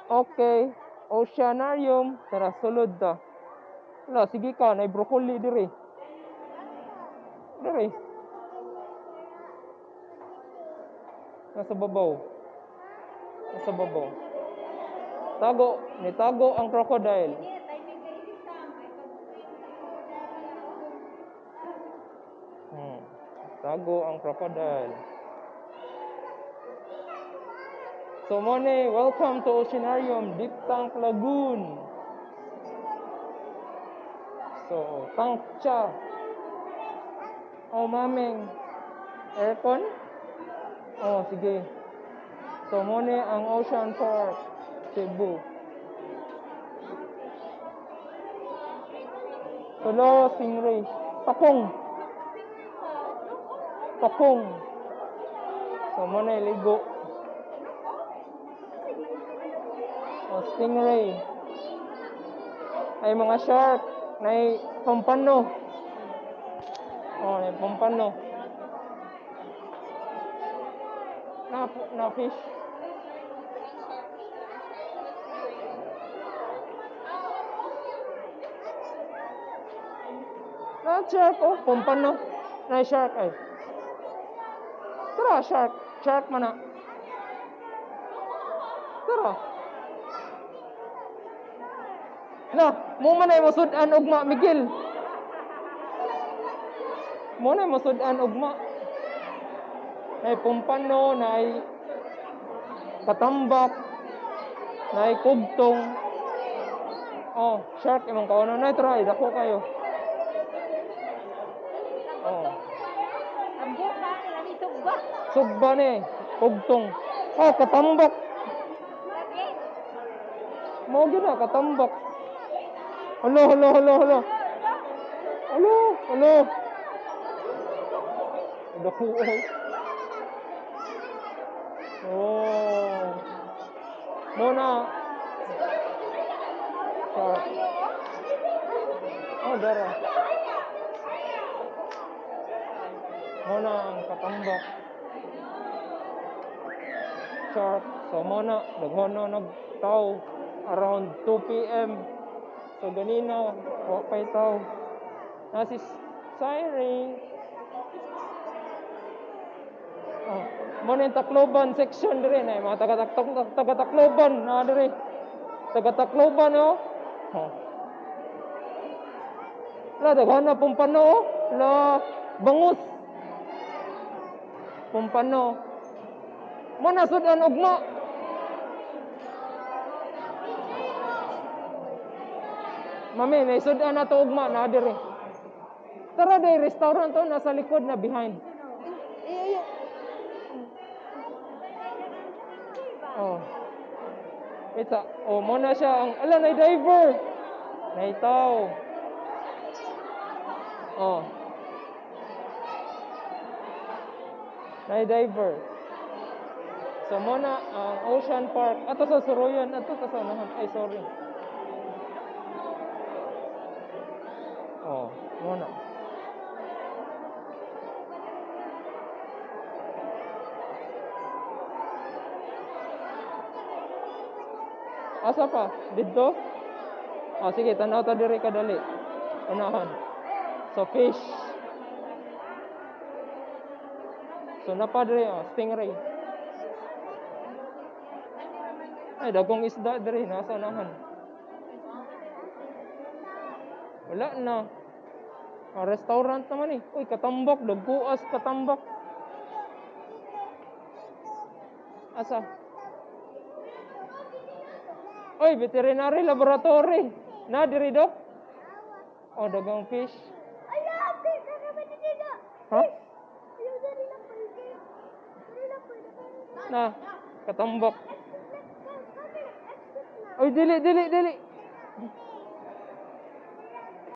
Okay. Oceanarium. Tara, sulod ta. Wala, sige ka. Nay broccoli diri. Diri. Nasa babaw. Nasa babaw. Tago. Nitago ang crocodile. Tago ang crocodile. So, Mone, welcome to Oceanarium, Deep Tank Lagoon. So, tank siya. Oh, maming. Aircon? Oh, sige. So, Mone ang Ocean Park, Cebu. Tulo, stingray. Pakong. Pakong. So, Mone, ligo. Oh, stingray. Ay, mga shark. Nay pampano. Oh, nay pampano. Na fish. Na shark, oh, pampano. Na shark ay. Tara, shark. Shark mana. Tara. Na, mo man ay masudan ugma, Miguel. Mo na masudan ugma. Nay pumpano, nay katambak, nay kugtong. Oh, shark imong kaono na try, dako kayo. Oh. Sugba ni, kugtong. Oh, katambak. Mo gyud na katambak. Hello. Dako oy. Oh. Mona. Shark. Oh, dara. Mona ang katambak. Shark. So, mona, daghon na nagtaw around 2 p.m. So, ganina, wakay taw. Nasi siren. Oh, mona yung Tacloban section diri na mga taga-Tacloban na diri. Taga-Tacloban oh. Oh. La daghon na pumpano oh. La bangus. Pumpano. Mona sudan ugma. Mami, may sudan na to ugma na diri. Tara day restaurant to nasa likod na behind. Oh. Ita, oh muna siya ang ala nay diver. Nay tao. Oh. Nay diver. So muna ang Ocean Park ato sa Soroyan ato sa unahan. Ay sorry. Oh, muna. Asa pa? Dito? Oh, sige, tanaw ta diri kadali. Unahan. So fish. So napa diri oh, stingray. Ay dagong isda diri nasa unahan. Wala na. Restaurant naman eh. Uy, katambak, dagbuas katambak. Asa? Uy, veterinary laboratory. Na diri do? Oh, dagang fish. Ha? Na, katambak. Uy, dili.